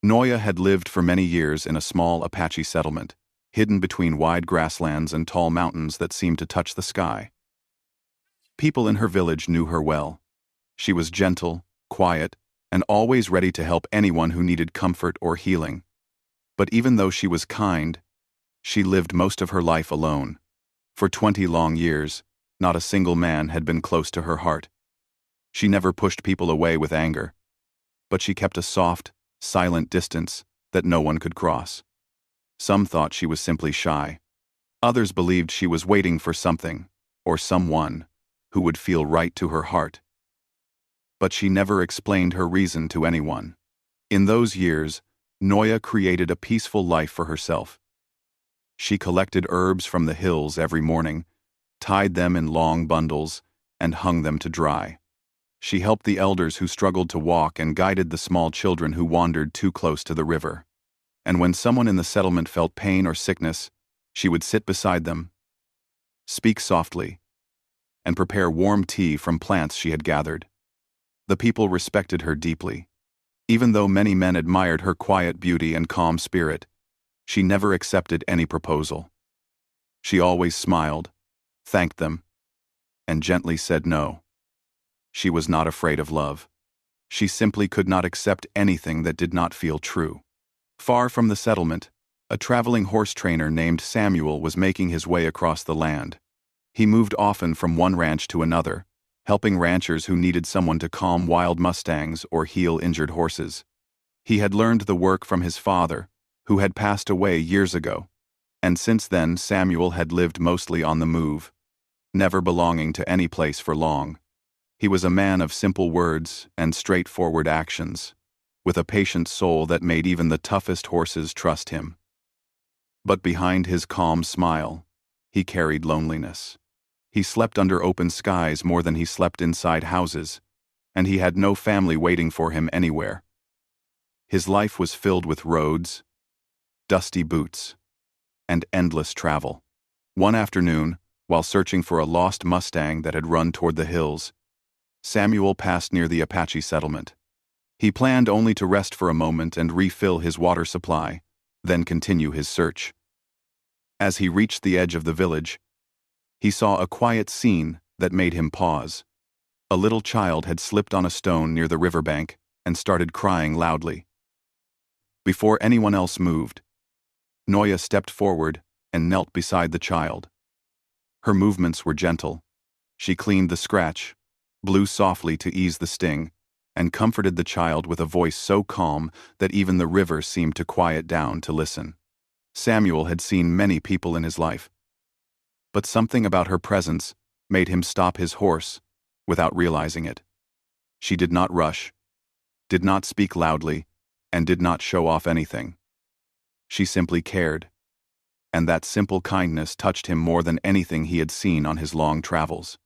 Noya had lived for many years in a small Apache settlement, hidden between wide grasslands and tall mountains that seemed to touch the sky. People in her village knew her well. She was gentle, quiet, and always ready to help anyone who needed comfort or healing. But even though she was kind, she lived most of her life alone. For 20 long years, not a single man had been close to her heart. She never pushed people away with anger, but she kept a soft, silent distance that no one could cross. Some thought she was simply shy. Others believed she was waiting for something, or someone, who would feel right to her heart. But she never explained her reason to anyone. In those years, Noya created a peaceful life for herself. She collected herbs from the hills every morning, tied them in long bundles, and hung them to dry. She helped the elders who struggled to walk and guided the small children who wandered too close to the river. And when someone in the settlement felt pain or sickness, she would sit beside them, speak softly, and prepare warm tea from plants she had gathered. The people respected her deeply. Even though many men admired her quiet beauty and calm spirit, she never accepted any proposal. She always smiled, thanked them, and gently said no. She was not afraid of love. She simply could not accept anything that did not feel true. Far from the settlement, a traveling horse trainer named Samuel was making his way across the land. He moved often from one ranch to another, helping ranchers who needed someone to calm wild mustangs or heal injured horses. He had learned the work from his father, who had passed away years ago, and since then Samuel had lived mostly on the move, never belonging to any place for long. He was a man of simple words and straightforward actions, with a patient soul that made even the toughest horses trust him. But behind his calm smile, he carried loneliness. He slept under open skies more than he slept inside houses, and he had no family waiting for him anywhere. His life was filled with roads, dusty boots, and endless travel. One afternoon, while searching for a lost Mustang that had run toward the hills, Samuel passed near the Apache settlement. He planned only to rest for a moment and refill his water supply, then continue his search. As he reached the edge of the village, he saw a quiet scene that made him pause. A little child had slipped on a stone near the riverbank and started crying loudly. Before anyone else moved, Noya stepped forward and knelt beside the child. Her movements were gentle. She cleaned the scratch, blew softly to ease the sting, and comforted the child with a voice so calm that even the river seemed to quiet down to listen. Samuel had seen many people in his life, but something about her presence made him stop his horse without realizing it. She did not rush, did not speak loudly, and did not show off anything. She simply cared, and that simple kindness touched him more than anything he had seen on his long travels.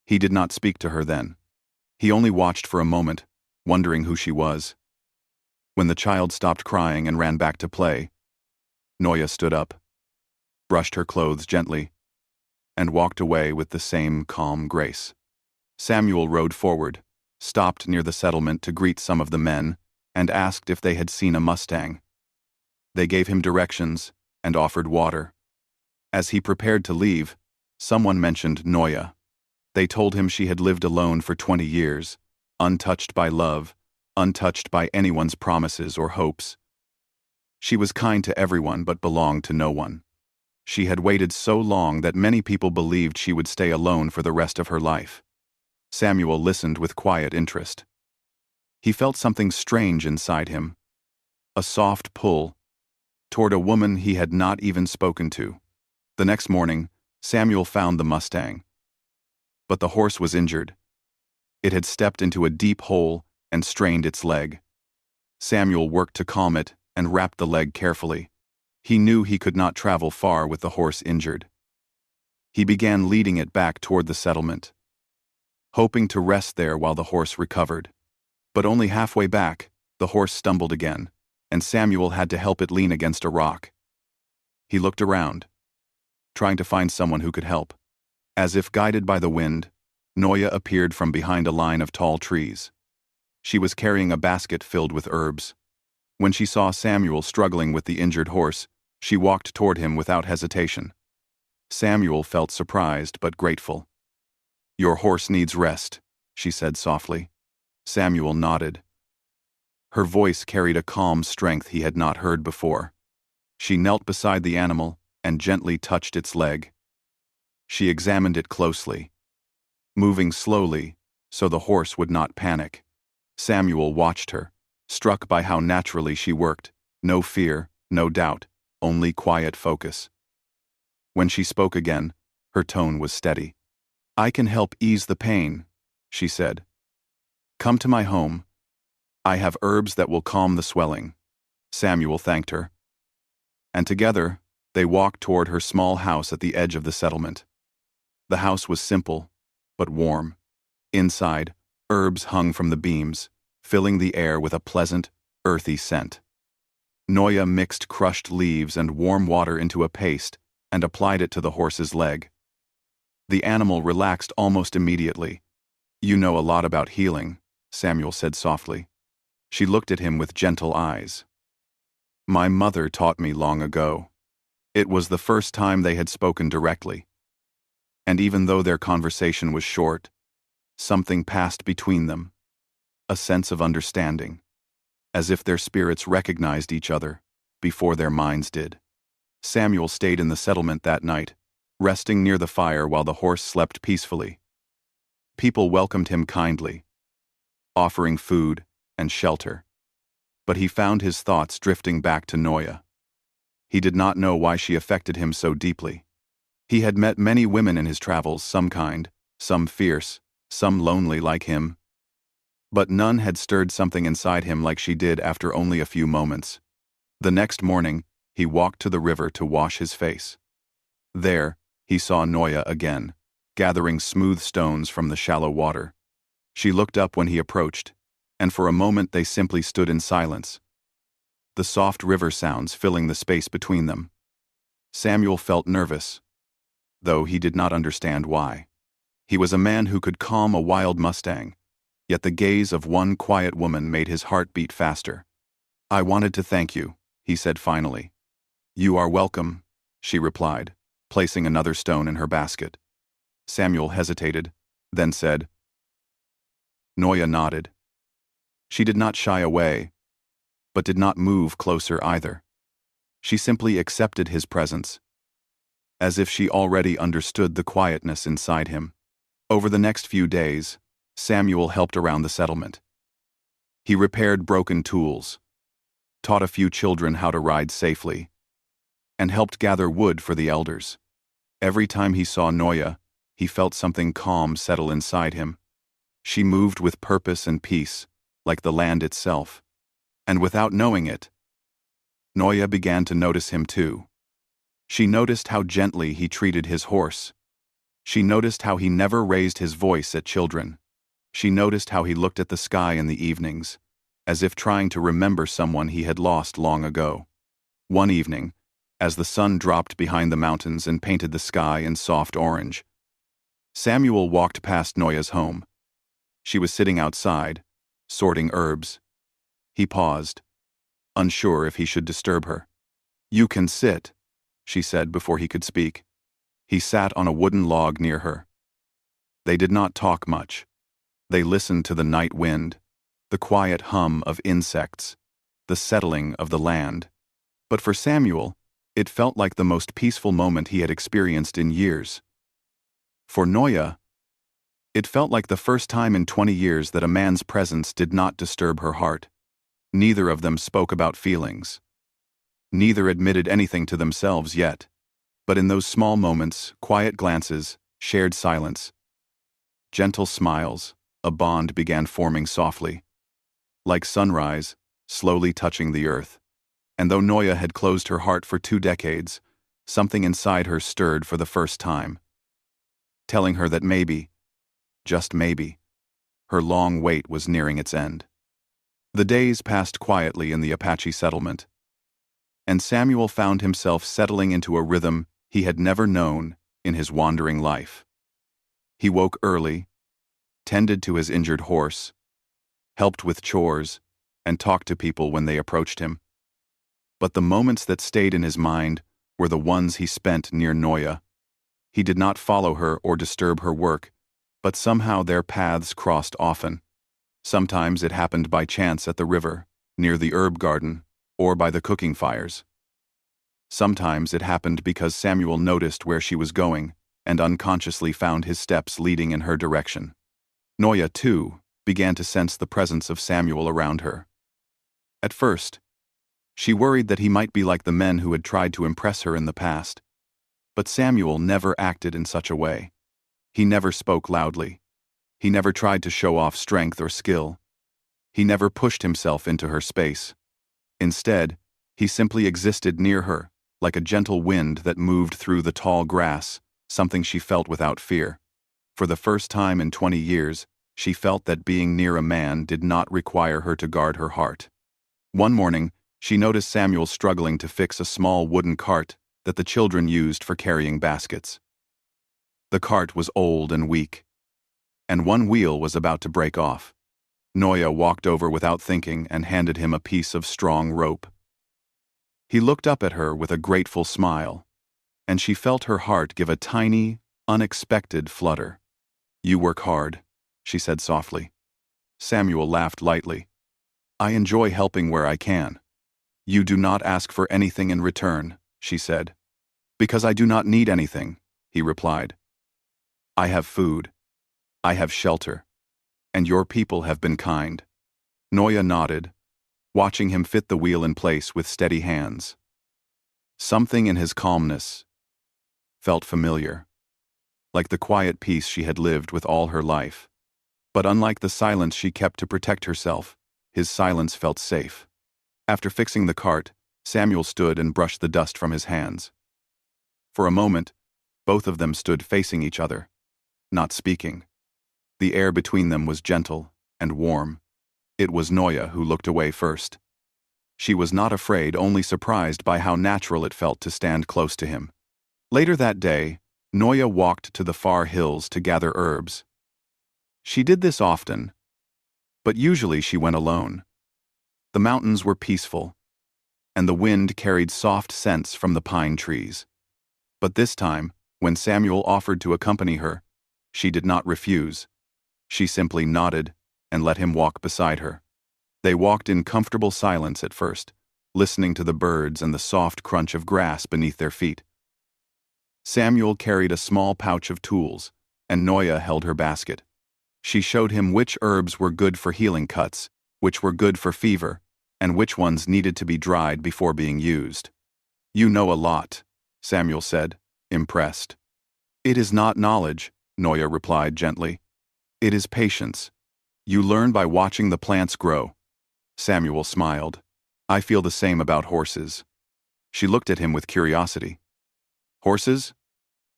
He did not speak to her then. He only watched for a moment, wondering who she was. When the child stopped crying and ran back to play, Noya stood up, brushed her clothes gently, and walked away with the same calm grace. Samuel rode forward, stopped near the settlement to greet some of the men, and asked if they had seen a Mustang. They gave him directions and offered water. As he prepared to leave, someone mentioned Noya. They told him she had lived alone for 20 years, untouched by love, untouched by anyone's promises or hopes. She was kind to everyone but belonged to no one. She had waited so long that many people believed she would stay alone for the rest of her life. Samuel listened with quiet interest. He felt something strange inside him, a soft pull toward a woman he had not even spoken to. The next morning, Samuel found the Mustang. But the horse was injured. It had stepped into a deep hole and strained its leg. Samuel worked to calm it and wrapped the leg carefully. He knew he could not travel far with the horse injured. He began leading it back toward the settlement, hoping to rest there while the horse recovered. But only halfway back, the horse stumbled again, and Samuel had to help it lean against a rock. He looked around, trying to find someone who could help. As if guided by the wind, Noya appeared from behind a line of tall trees. She was carrying a basket filled with herbs. When she saw Samuel struggling with the injured horse, she walked toward him without hesitation. Samuel felt surprised but grateful. "Your horse needs rest," she said softly. Samuel nodded. Her voice carried a calm strength he had not heard before. She knelt beside the animal and gently touched its leg. She examined it closely, moving slowly so the horse would not panic. Samuel watched her, struck by how naturally she worked. No fear, no doubt, only quiet focus. When she spoke again, her tone was steady. "I can help ease the pain," she said. "Come to my home. I have herbs that will calm the swelling." Samuel thanked her. And together, they walked toward her small house at the edge of the settlement. The house was simple, but warm. Inside, herbs hung from the beams, filling the air with a pleasant, earthy scent. Noya mixed crushed leaves and warm water into a paste and applied it to the horse's leg. The animal relaxed almost immediately. "You know a lot about healing," Samuel said softly. She looked at him with gentle eyes. "My mother taught me long ago." It was the first time they had spoken directly. And even though their conversation was short, something passed between them, a sense of understanding, as if their spirits recognized each other before their minds did. Samuel stayed in the settlement that night, resting near the fire while the horse slept peacefully. People welcomed him kindly, offering food and shelter, but he found his thoughts drifting back to Noya. He did not know why she affected him so deeply. He had met many women in his travels, some kind, some fierce, some lonely like him. But none had stirred something inside him like she did after only a few moments. The next morning, he walked to the river to wash his face. There, he saw Noya again, gathering smooth stones from the shallow water. She looked up when he approached, and for a moment they simply stood in silence, the soft river sounds filling the space between them. Samuel felt nervous, though he did not understand why. He was a man who could calm a wild mustang, yet the gaze of one quiet woman made his heart beat faster. "I wanted to thank you," he said finally. "You are welcome," she replied, placing another stone in her basket. Samuel hesitated, then said. Noya nodded. She did not shy away, but did not move closer either. She simply accepted his presence, as if she already understood the quietness inside him. Over the next few days, Samuel helped around the settlement. He repaired broken tools, taught a few children how to ride safely, and helped gather wood for the elders. Every time he saw Noya, he felt something calm settle inside him. She moved with purpose and peace, like the land itself. And without knowing it, Noya began to notice him too. She noticed how gently he treated his horse. She noticed how he never raised his voice at children. She noticed how he looked at the sky in the evenings, as if trying to remember someone he had lost long ago. One evening, as the sun dropped behind the mountains and painted the sky in soft orange, Samuel walked past Noya's home. She was sitting outside, sorting herbs. He paused, unsure if he should disturb her. "You can sit," she said before he could speak. He sat on a wooden log near her. They did not talk much. They listened to the night wind, the quiet hum of insects, the settling of the land. But for Samuel, it felt like the most peaceful moment he had experienced in years. For Noya, it felt like the first time in 20 years that a man's presence did not disturb her heart. Neither of them spoke about feelings. Neither admitted anything to themselves yet. But in those small moments, quiet glances, shared silence, gentle smiles, a bond began forming softly, like sunrise, slowly touching the earth. And though Noya had closed her heart for 2 decades, something inside her stirred for the first time, telling her that maybe, just maybe, her long wait was nearing its end. The days passed quietly in the Apache settlement, and Samuel found himself settling into a rhythm he had never known in his wandering life. He woke early, tended to his injured horse, helped with chores, and talk to people when they approached him. But the moments that stayed in his mind were the ones he spent near Noya. He did not follow her or disturb her work, but somehow their paths crossed often. Sometimes it happened by chance at the river, near the herb garden, or by the cooking fires. Sometimes it happened because Samuel noticed where she was going and unconsciously found his steps leading in her direction. Noya, too, began to sense the presence of Samuel around her. At first, she worried that he might be like the men who had tried to impress her in the past. But Samuel never acted in such a way. He never spoke loudly. He never tried to show off strength or skill. He never pushed himself into her space. Instead, he simply existed near her, like a gentle wind that moved through the tall grass, something she felt without fear. For the first time in 20 years, she felt that being near a man did not require her to guard her heart. One morning, she noticed Samuel struggling to fix a small wooden cart that the children used for carrying baskets. The cart was old and weak, and one wheel was about to break off. Noya walked over without thinking and handed him a piece of strong rope. He looked up at her with a grateful smile, and she felt her heart give a tiny, unexpected flutter. "You work hard," she said softly. Samuel laughed lightly. "I enjoy helping where I can." "You do not ask for anything in return," she said. "Because I do not need anything," he replied. "I have food. I have shelter. And your people have been kind." Noya nodded, watching him fit the wheel in place with steady hands. Something in his calmness felt familiar, like the quiet peace she had lived with all her life. But unlike the silence she kept to protect herself, his silence felt safe. After fixing the cart, Samuel stood and brushed the dust from his hands. For a moment, both of them stood facing each other, not speaking. The air between them was gentle and warm. It was Noya who looked away first. She was not afraid, only surprised by how natural it felt to stand close to him. Later that day, Noya walked to the far hills to gather herbs. She did this often, but usually she went alone. The mountains were peaceful, and the wind carried soft scents from the pine trees. But this time, when Samuel offered to accompany her, she did not refuse. She simply nodded and let him walk beside her. They walked in comfortable silence at first, listening to the birds and the soft crunch of grass beneath their feet. Samuel carried a small pouch of tools, and Noya held her basket. She showed him which herbs were good for healing cuts, which were good for fever, and which ones needed to be dried before being used. "You know a lot," Samuel said, impressed. "It is not knowledge," Noya replied gently. "It is patience. You learn by watching the plants grow." Samuel smiled. "I feel the same about horses." She looked at him with curiosity. "Horses?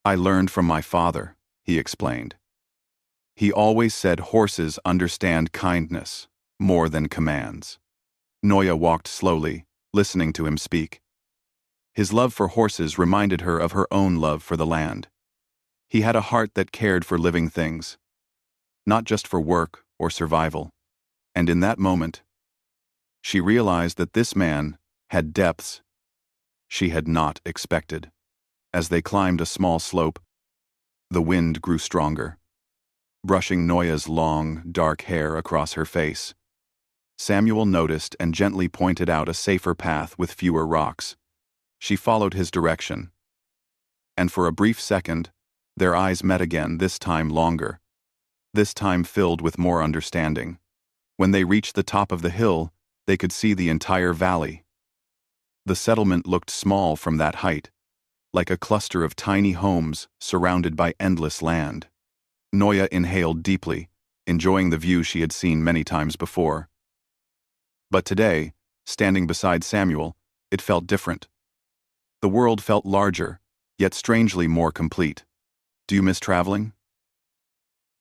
I learned from my father," he explained. "He always said horses understand kindness more than commands." Noya walked slowly, listening to him speak. His love for horses reminded her of her own love for the land. He had a heart that cared for living things, not just for work or survival. And in that moment, she realized that this man had depths she had not expected. As they climbed a small slope, the wind grew stronger, brushing Noya's long, dark hair across her face. Samuel noticed and gently pointed out a safer path with fewer rocks. She followed his direction. And for a brief second, their eyes met again, this time longer, this time filled with more understanding. When they reached the top of the hill, they could see the entire valley. The settlement looked small from that height, like a cluster of tiny homes surrounded by endless land. Noya inhaled deeply, enjoying the view she had seen many times before. But today, standing beside Samuel, it felt different. The world felt larger, yet strangely more complete. "Do you miss traveling?"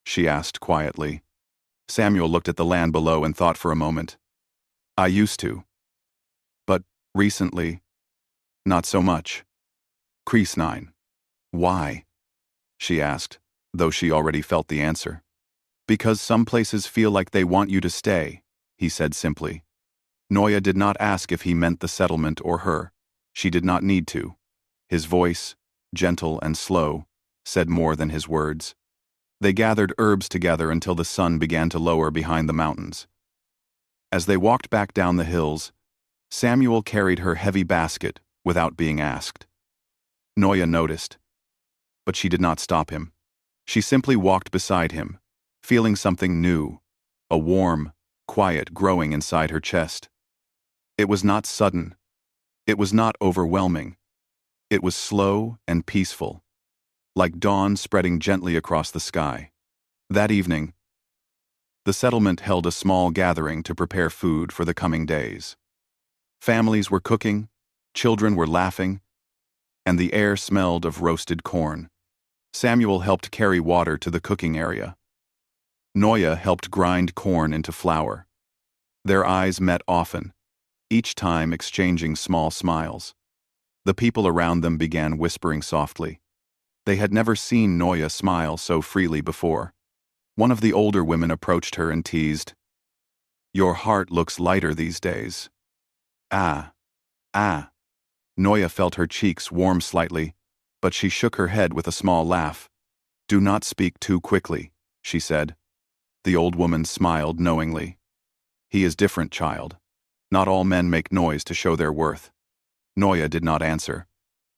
she asked quietly. Samuel looked at the land below and thought for a moment. "I used to. But recently, not so much." Crease 9. "Why?" she asked, though she already felt the answer. "Because some places feel like they want you to stay," he said simply. Noya did not ask if he meant the settlement or her. She did not need to. His voice, gentle and slow, said more than his words. They gathered herbs together until the sun began to lower behind the mountains. As they walked back down the hills, Samuel carried her heavy basket without being asked. Noya noticed, but she did not stop him. She simply walked beside him, feeling something new, a warm, quiet growing inside her chest. It was not sudden. It was not overwhelming. It was slow and peaceful, like dawn spreading gently across the sky. That evening, the settlement held a small gathering to prepare food for the coming days. Families were cooking, children were laughing, and the air smelled of roasted corn. Samuel helped carry water to the cooking area. Noya helped grind corn into flour. Their eyes met often, each time exchanging small smiles. The people around them began whispering softly. They had never seen Noya smile so freely before. One of the older women approached her and teased, "Your heart looks lighter these days." Ah. Noya felt her cheeks warm slightly, but she shook her head with a small laugh. "Do not speak too quickly," she said. The old woman smiled knowingly. "He is different, child. Not all men make noise to show their worth." Noya did not answer,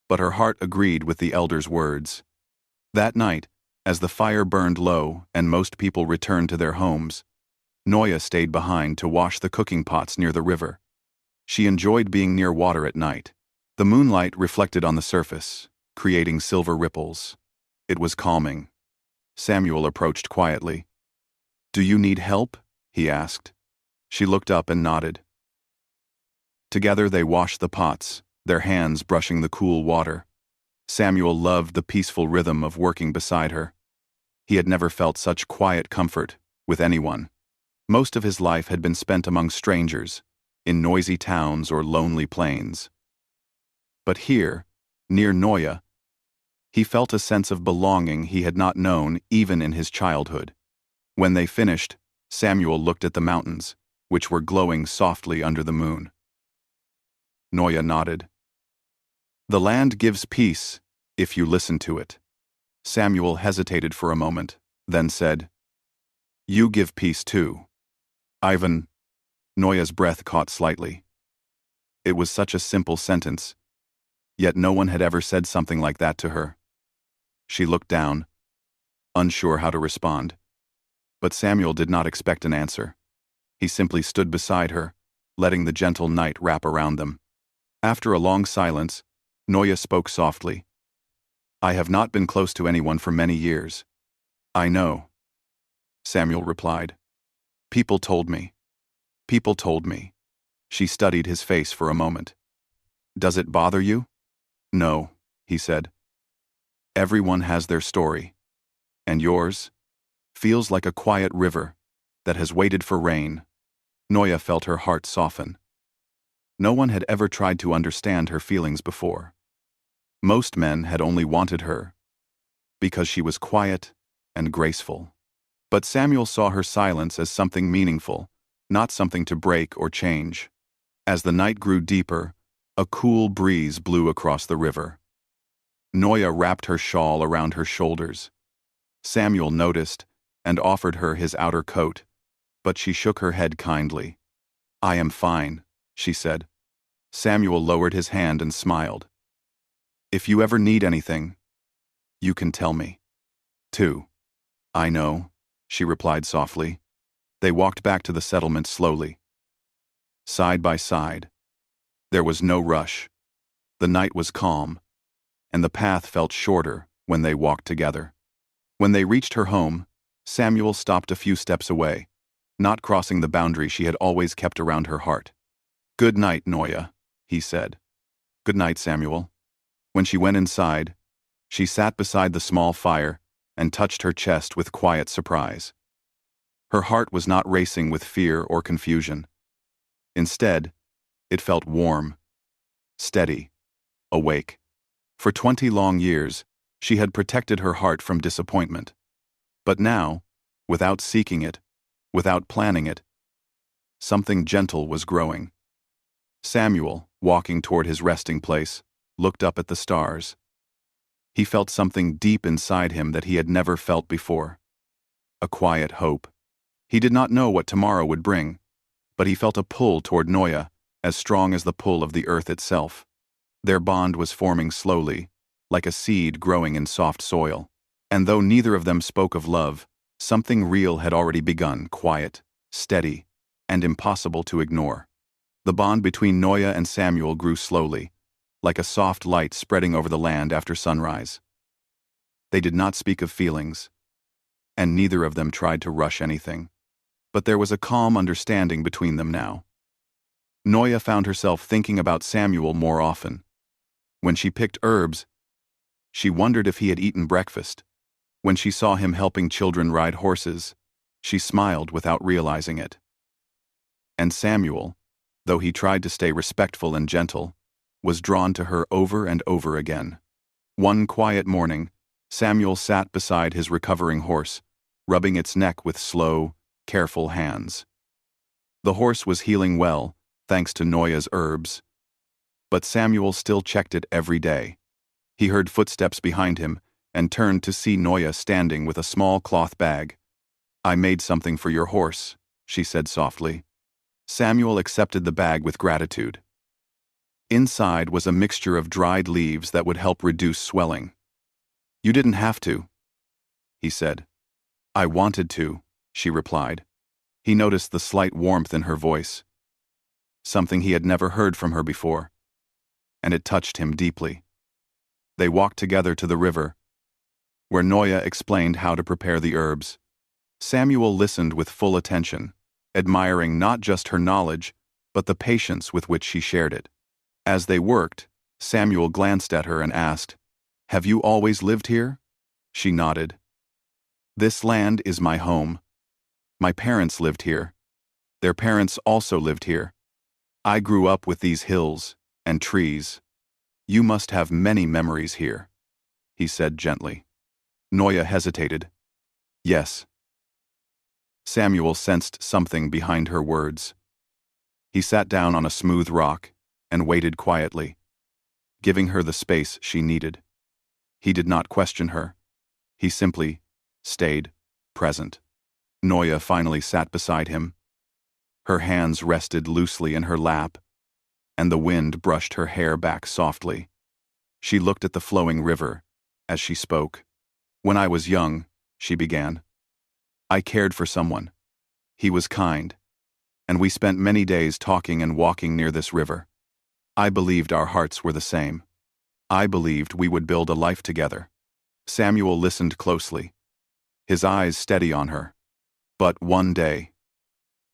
but her heart agreed with the elder's words. That night, as the fire burned low and most people returned to their homes, Noya stayed behind to wash the cooking pots near the river. She enjoyed being near water at night. The moonlight reflected on the surface, creating silver ripples. It was calming. Samuel approached quietly. "Do you need help?" he asked. She looked up and nodded. Together they washed the pots, their hands brushing the cool water. Samuel loved the peaceful rhythm of working beside her. He had never felt such quiet comfort with anyone. Most of his life had been spent among strangers, in noisy towns or lonely plains. But here, near Noya, he felt a sense of belonging he had not known even in his childhood. When they finished, Samuel looked at the mountains, which were glowing softly under the moon. Noya nodded. "The land gives peace, if you listen to it." Samuel hesitated for a moment, then said, "You give peace too." "Ivan." Noya's breath caught slightly. It was such a simple sentence, yet no one had ever said something like that to her. She looked down, unsure how to respond. But Samuel did not expect an answer. He simply stood beside her, letting the gentle night wrap around them. After a long silence, Noya spoke softly. "I have not been close to anyone for many years." "I know," Samuel replied. People told me. People told me." She studied his face for a moment. "Does it bother you?" "No," he said. "Everyone has their story. And yours feels like a quiet river that has waited for rain." Noya felt her heart soften. No one had ever tried to understand her feelings before. Most men had only wanted her because she was quiet and graceful. But Samuel saw her silence as something meaningful, not something to break or change. As the night grew deeper, a cool breeze blew across the river. Noya wrapped her shawl around her shoulders. Samuel noticed and offered her his outer coat, but she shook her head kindly. "I am fine," she said. Samuel lowered his hand and smiled. "If you ever need anything, you can tell me." "Too." "I know," she replied softly. They walked back to the settlement slowly, side by side. There was no rush. The night was calm, and the path felt shorter when they walked together. When they reached her home, Samuel stopped a few steps away, not crossing the boundary she had always kept around her heart. "Good night, Noya," he said. "Good night, Samuel." When she went inside, she sat beside the small fire and touched her chest with quiet surprise. Her heart was not racing with fear or confusion. Instead, it felt warm, steady, awake. For 20 long years, she had protected her heart from disappointment. But now, without seeking it, without planning it, something gentle was growing. Samuel, walking toward his resting place, looked up at the stars. He felt something deep inside him that he had never felt before. A quiet hope. He did not know what tomorrow would bring, but he felt a pull toward Noya, as strong as the pull of the earth itself. Their bond was forming slowly, like a seed growing in soft soil. And though neither of them spoke of love, something real had already begun, quiet, steady, and impossible to ignore. The bond between Noya and Samuel grew slowly, like a soft light spreading over the land after sunrise. They did not speak of feelings, and neither of them tried to rush anything. But there was a calm understanding between them now. Noya found herself thinking about Samuel more often. When she picked herbs, she wondered if he had eaten breakfast. When she saw him helping children ride horses, she smiled without realizing it. And Samuel, though he tried to stay respectful and gentle, was drawn to her over and over again. One quiet morning, Samuel sat beside his recovering horse, rubbing its neck with slow, careful hands. The horse was healing well, thanks to Noya's herbs. But Samuel still checked it every day. He heard footsteps behind him and turned to see Noya standing with a small cloth bag. "I made something for your horse," she said softly. Samuel accepted the bag with gratitude. Inside was a mixture of dried leaves that would help reduce swelling. "You didn't have to," he said. "I wanted to," she replied. He noticed the slight warmth in her voice, something he had never heard from her before, and it touched him deeply. They walked together to the river, where Noya explained how to prepare the herbs. Samuel listened with full attention, admiring not just her knowledge, but the patience with which she shared it. As they worked, Samuel glanced at her and asked, "Have you always lived here?" She nodded. "This land is my home. My parents lived here. Their parents also lived here. I grew up with these hills and trees. You must have many memories here," he said gently. Noya hesitated. "Yes." Samuel sensed something behind her words. He sat down on a smooth rock and waited quietly, giving her the space she needed. He did not question her. He simply stayed present. Noya finally sat beside him. Her hands rested loosely in her lap, and the wind brushed her hair back softly. She looked at the flowing river as she spoke. "When I was young," she began, "I cared for someone. He was kind, and we spent many days talking and walking near this river. I believed our hearts were the same. I believed we would build a life together." Samuel listened closely, his eyes steady on her. "But one day,"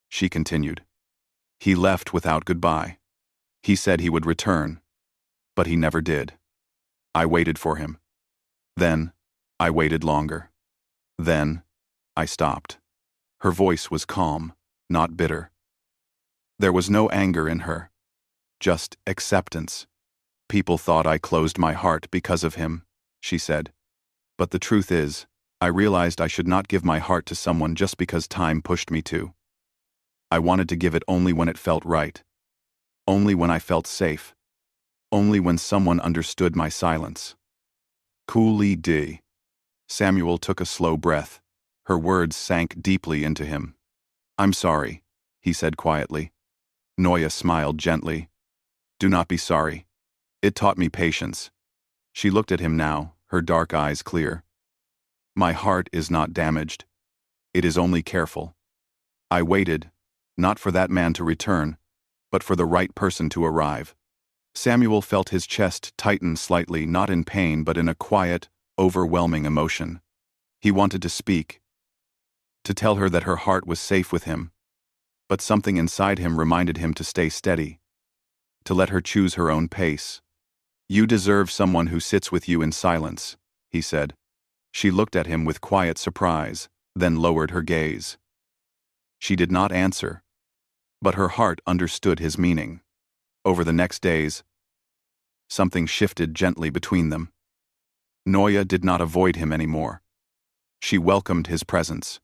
she continued, "he left without goodbye. He said he would return, but he never did. I waited for him. Then, I waited longer. Then, I stopped." Her voice was calm, not bitter. There was no anger in her, just acceptance. "People thought I closed my heart because of him," she said. "But the truth is, I realized I should not give my heart to someone just because time pushed me to. I wanted to give it only when it felt right. Only when I felt safe. Only when someone understood my silence." "Coolly dee." Samuel took a slow breath. Her words sank deeply into him. "I'm sorry," he said quietly. Noya smiled gently. "Do not be sorry. It taught me patience." She looked at him now, her dark eyes clear. "My heart is not damaged. It is only careful. I waited, not for that man to return, but for the right person to arrive." Samuel felt his chest tighten slightly, not in pain but in a quiet, overwhelming emotion. He wanted to speak, to tell her that her heart was safe with him, but something inside him reminded him to stay steady, to let her choose her own pace. "You deserve someone who sits with you in silence," he said. She looked at him with quiet surprise, then lowered her gaze. She did not answer, but her heart understood his meaning. Over the next days, something shifted gently between them. Noya did not avoid him anymore. She welcomed his presence.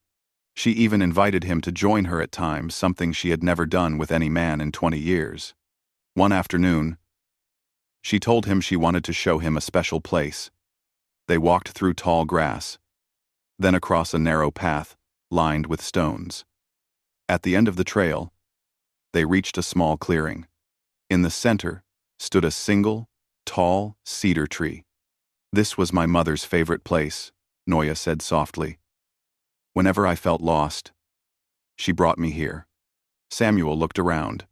She even invited him to join her at times, something she had never done with any man in 20 years. One afternoon, she told him she wanted to show him a special place. They walked through tall grass, then across a narrow path lined with stones. At the end of the trail, they reached a small clearing. In the center stood a single, tall cedar tree. "This was my mother's favorite place," Noya said softly. "Whenever I felt lost, she brought me here." Samuel looked around.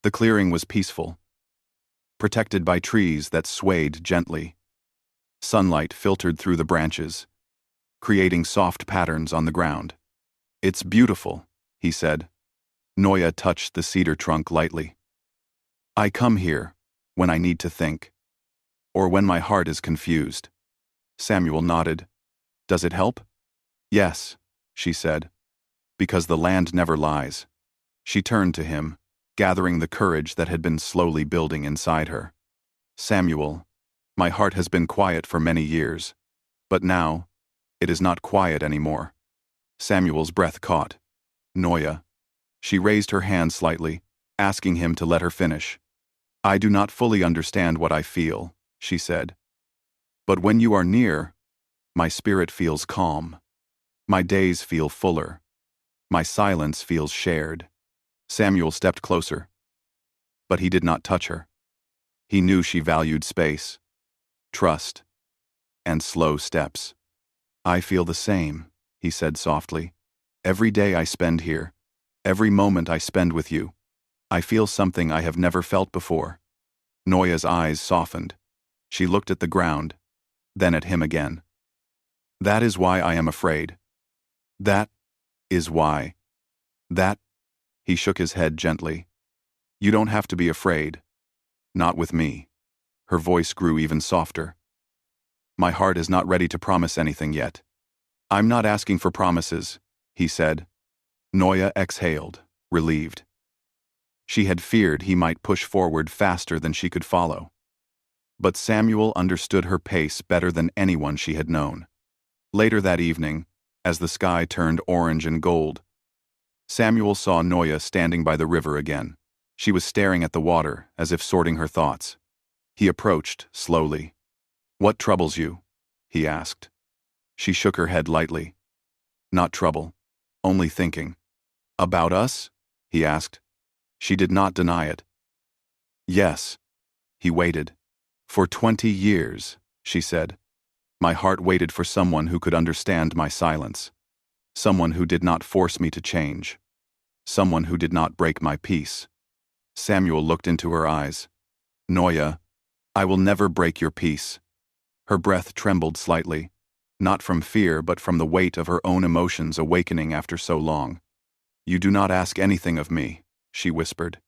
The clearing was peaceful, protected by trees that swayed gently. Sunlight filtered through the branches, creating soft patterns on the ground. "It's beautiful," he said. Noya touched the cedar trunk lightly. "I come here when I need to think, or when my heart is confused." Samuel nodded. "Does it help?" "Yes," she said, "because the land never lies." She turned to him, gathering the courage that had been slowly building inside her. "Samuel, my heart has been quiet for many years, but now it is not quiet anymore." Samuel's breath caught. "Noya." She raised her hand slightly, asking him to let her finish. "I do not fully understand what I feel," she said. "But when you are near, my spirit feels calm. My days feel fuller. My silence feels shared." Samuel stepped closer, but he did not touch her. He knew she valued space, trust, and slow steps. "I feel the same," he said softly. "Every day I spend here, every moment I spend with you, I feel something I have never felt before." Noya's eyes softened. She looked at the ground, then at him again. "That is why I am afraid. That is why. That—" He shook his head gently. "You don't have to be afraid. Not with me." Her voice grew even softer. "My heart is not ready to promise anything yet." "I'm not asking for promises," he said. Noya exhaled, relieved. She had feared he might push forward faster than she could follow. But Samuel understood her pace better than anyone she had known. Later that evening, as the sky turned orange and gold, Samuel saw Noya standing by the river again. She was staring at the water, as if sorting her thoughts. He approached, slowly. "What troubles you?" he asked. She shook her head lightly. "Not trouble, only thinking." "About us?" he asked. She did not deny it. "Yes." He waited. "For 20 years, she said. My heart waited for someone who could understand my silence. Someone who did not force me to change. Someone who did not break my peace." Samuel looked into her eyes. "Noya, I will never break your peace." Her breath trembled slightly, not from fear but from the weight of her own emotions awakening after so long. "You do not ask anything of me," she whispered.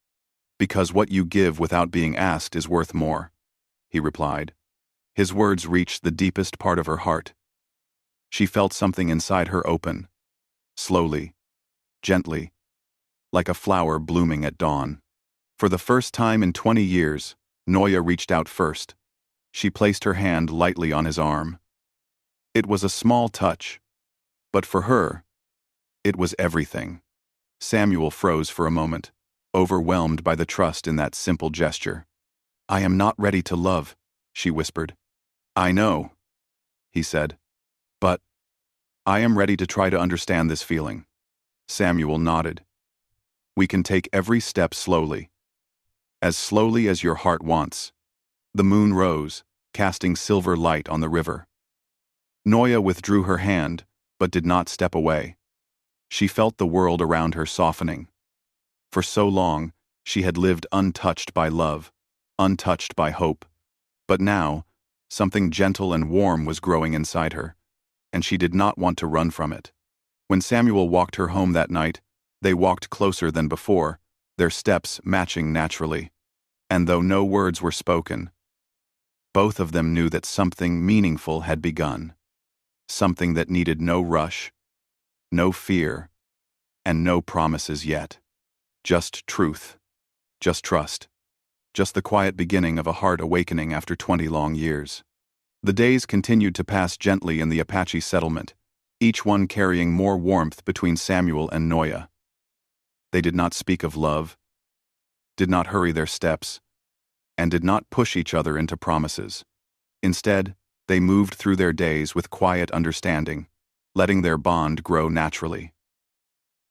"Because what you give without being asked is worth more," he replied. His words reached the deepest part of her heart. She felt something inside her open, slowly, gently, like a flower blooming at dawn. For the first time in 20 years, Noya reached out first. She placed her hand lightly on his arm. It was a small touch, but for her, it was everything. Samuel froze for a moment, overwhelmed by the trust in that simple gesture. "I am not ready to love," she whispered. "I know," he said. "But I am ready to try to understand this feeling." Samuel nodded. "We can take every step slowly as your heart wants." The moon rose, casting silver light on the river. Noya withdrew her hand, but did not step away. She felt the world around her softening. For so long, she had lived untouched by love, untouched by hope. But now, something gentle and warm was growing inside her, and she did not want to run from it. When Samuel walked her home that night, they walked closer than before, their steps matching naturally. And though no words were spoken, both of them knew that something meaningful had begun. Something that needed no rush, no fear, and no promises yet. Just truth, just trust, just the quiet beginning of a heart awakening after 20 long years. The days continued to pass gently in the Apache settlement, each one carrying more warmth between Samuel and Noya. They did not speak of love. did not hurry their steps, and did not push each other into promises. Instead, they moved through their days with quiet understanding, letting their bond grow naturally.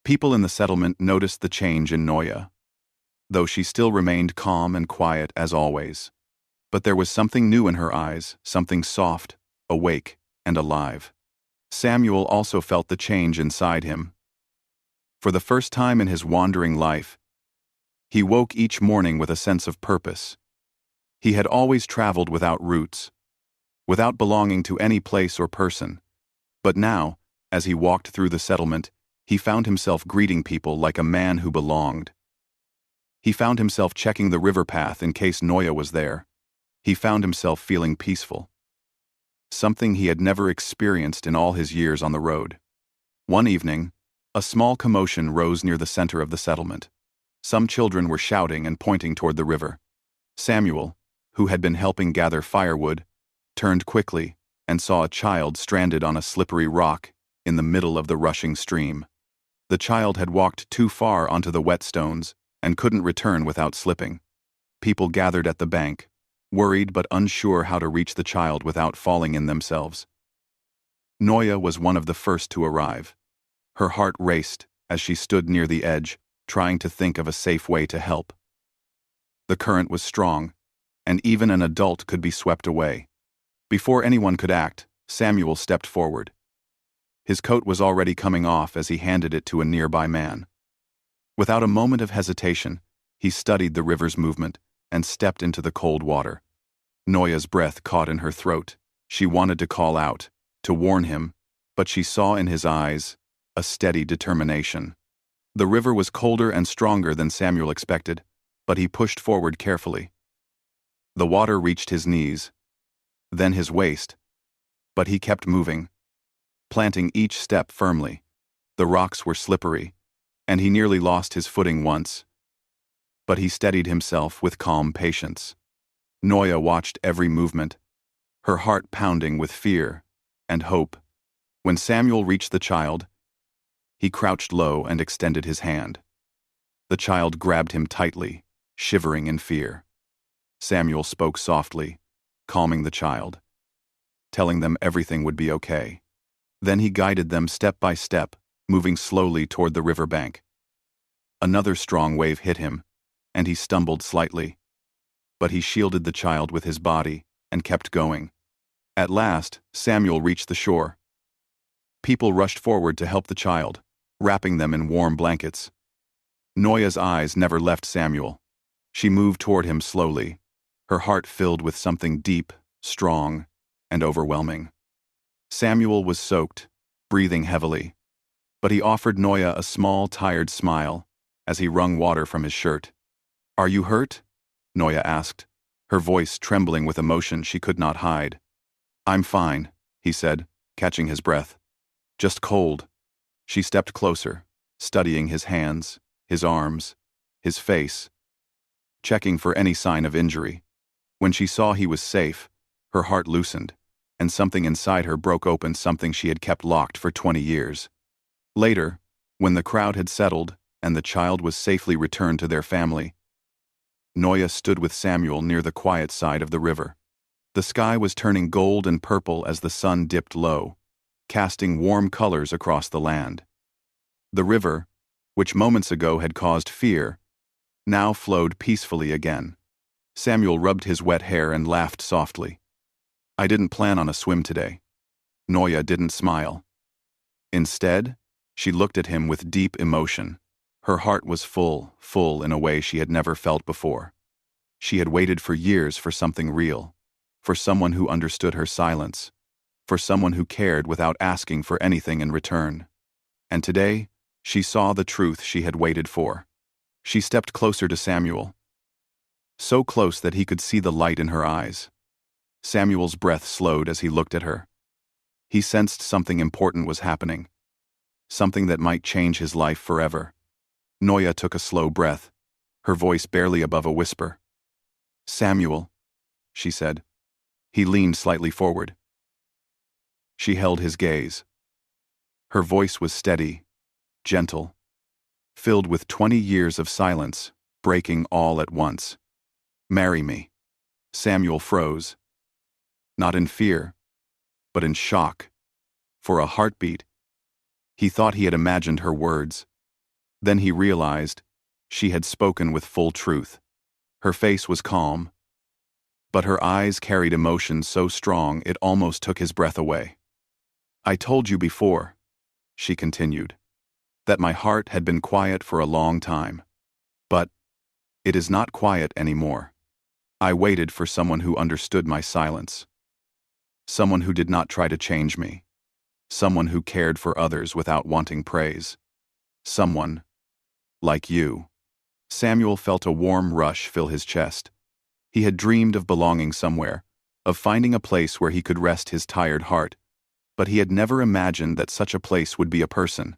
People in the settlement noticed the change in Noya, though she still remained calm and quiet as always. But there was something new in her eyes, something soft, awake, and alive. Samuel also felt the change inside him. For the first time in his wandering life, he woke each morning with a sense of purpose. He had always traveled without roots, without belonging to any place or person. But now, as he walked through the settlement, he found himself greeting people like a man who belonged. He found himself checking the river path in case Noya was there. He found himself feeling peaceful, something he had never experienced in all his years on the road. One evening, a small commotion rose near the center of the settlement. Some children were shouting and pointing toward the river. Samuel, who had been helping gather firewood, turned quickly and saw a child stranded on a slippery rock in the middle of the rushing stream. The child had walked too far onto the wet stones and couldn't return without slipping. People gathered at the bank, worried but unsure how to reach the child without falling in themselves. Noya was one of the first to arrive. Her heart raced as she stood near the edge, trying to think of a safe way to help. The current was strong, and even an adult could be swept away. Before anyone could act, Samuel stepped forward. His coat was already coming off as he handed it to a nearby man. Without a moment of hesitation, he studied the river's movement and stepped into the cold water. Noya's breath caught in her throat. She wanted to call out, to warn him, but she saw in his eyes a steady determination. The river was colder and stronger than Samuel expected, but he pushed forward carefully. The water reached his knees, then his waist, but he kept moving, planting each step firmly. The rocks were slippery, and he nearly lost his footing once, but he steadied himself with calm patience. Noya watched every movement, her heart pounding with fear and hope. When Samuel reached the child, he crouched low and extended his hand. The child grabbed him tightly, shivering in fear. Samuel spoke softly, calming the child, telling them everything would be okay. Then he guided them step by step, moving slowly toward the riverbank. Another strong wave hit him, and he stumbled slightly. But he shielded the child with his body and kept going. At last, Samuel reached the shore. People rushed forward to help the child, wrapping them in warm blankets. Noya's eyes never left Samuel. She moved toward him slowly, her heart filled with something deep, strong, and overwhelming. Samuel was soaked, breathing heavily, but he offered Noya a small, tired smile as he wrung water from his shirt. "Are you hurt?" Noya asked, her voice trembling with emotion she could not hide. "I'm fine," he said, catching his breath. "Just cold." She stepped closer, studying his hands, his arms, his face, checking for any sign of injury. When she saw he was safe, her heart loosened, and something inside her broke open, something she had kept locked for 20 years. Later, when the crowd had settled and the child was safely returned to their family, Noya stood with Samuel near the quiet side of the river. The sky was turning gold and purple as the sun dipped low, casting warm colors across the land. The river, which moments ago had caused fear, now flowed peacefully again. Samuel rubbed his wet hair and laughed softly. "I didn't plan on a swim today." Noya didn't smile. Instead, she looked at him with deep emotion. Her heart was full in a way she had never felt before. She had waited for years for something real, for someone who understood her silence, for someone who cared without asking for anything in return. And today, she saw the truth she had waited for. She stepped closer to Samuel, so close that he could see the light in her eyes. Samuel's breath slowed as he looked at her. He sensed something important was happening, something that might change his life forever. Noya took a slow breath, her voice barely above a whisper. "Samuel," she said. He leaned slightly forward. She held his gaze. Her voice was steady, gentle, filled with 20 years of silence breaking all at once. "Marry me." Samuel froze, not in fear, but in shock. For a heartbeat, he thought he had imagined her words. Then he realized she had spoken with full truth. Her face was calm, but her eyes carried emotion so strong it almost took his breath away. "I told you before," she continued, "that my heart had been quiet for a long time. But it is not quiet anymore. I waited for someone who understood my silence. Someone who did not try to change me. Someone who cared for others without wanting praise. Someone like you." Samuel felt a warm rush fill his chest. He had dreamed of belonging somewhere, of finding a place where he could rest his tired heart, but he had never imagined that such a place would be a person.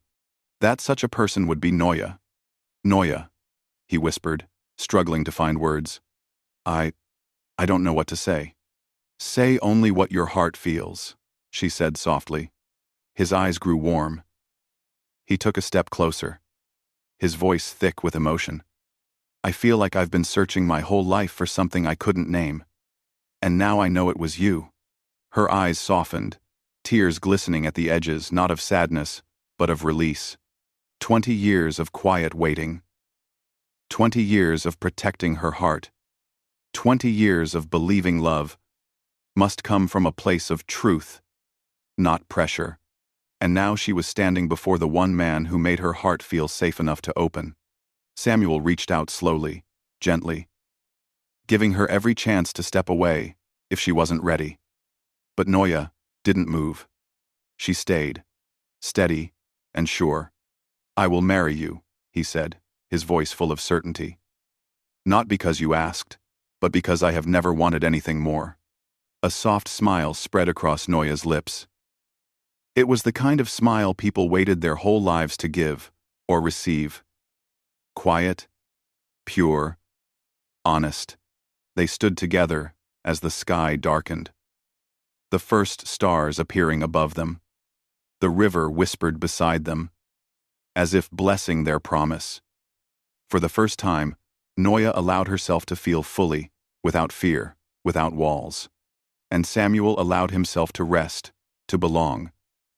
That such a person would be Noya. "Noya," he whispered, struggling to find words. I don't know what to say." "Say only what your heart feels," she said softly. His eyes grew warm. He took a step closer, his voice thick with emotion. "I feel like I've been searching my whole life for something I couldn't name. And now I know it was you." Her eyes softened, tears glistening at the edges, not of sadness, but of release. 20 years of quiet waiting. 20 years of protecting her heart. 20 years of believing love must come from a place of truth, not pressure. And now she was standing before the one man who made her heart feel safe enough to open. Samuel reached out slowly, gently, giving her every chance to step away if she wasn't ready. But Noya didn't move. She stayed, steady and sure. "I will marry you," he said, his voice full of certainty. "Not because you asked, but because I have never wanted anything more." A soft smile spread across Noya's lips. It was the kind of smile people waited their whole lives to give or receive. Quiet, pure, honest. They stood together as the sky darkened, the first stars appearing above them. The river whispered beside them, as if blessing their promise. For the first time, Noya allowed herself to feel fully, without fear, without walls. And Samuel allowed himself to rest, to belong,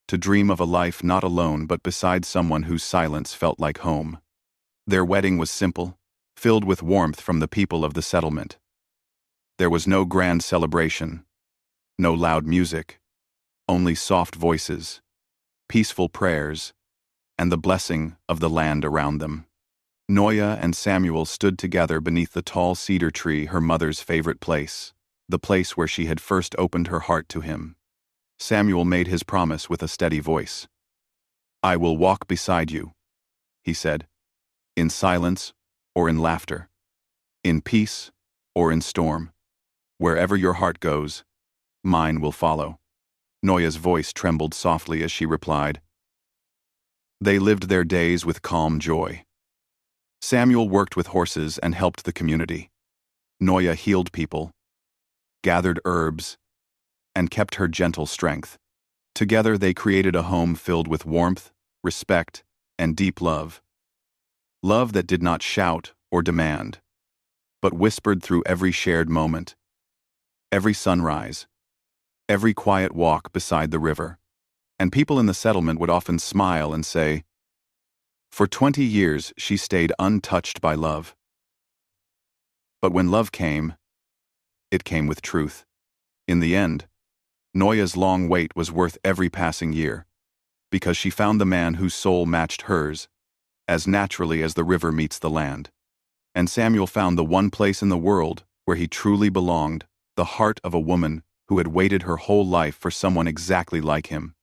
to dream of a life not alone but beside someone whose silence felt like home. Their wedding was simple, filled with warmth from the people of the settlement. There was no grand celebration, no loud music, only soft voices, peaceful prayers, and the blessing of the land around them. Noya and Samuel stood together beneath the tall cedar tree, her mother's favorite place, the place where she had first opened her heart to him. Samuel made his promise with a steady voice. "I will walk beside you," he said, "in silence or in laughter, in peace or in storm. Wherever your heart goes, mine will follow." Noya's voice trembled softly as she replied. They lived their days with calm joy. Samuel worked with horses and helped the community. Noya healed people, gathered herbs, and kept her gentle strength. Together they created a home filled with warmth, respect, and deep love. Love that did not shout or demand, but whispered through every shared moment, every sunrise, every quiet walk beside the river. And people in the settlement would often smile and say, "For 20 years she stayed untouched by love." But when love came, it came with truth. In the end, Noya's long wait was worth every passing year, because she found the man whose soul matched hers, as naturally as the river meets the land. And Samuel found the one place in the world where he truly belonged, the heart of a woman who had waited her whole life for someone exactly like him.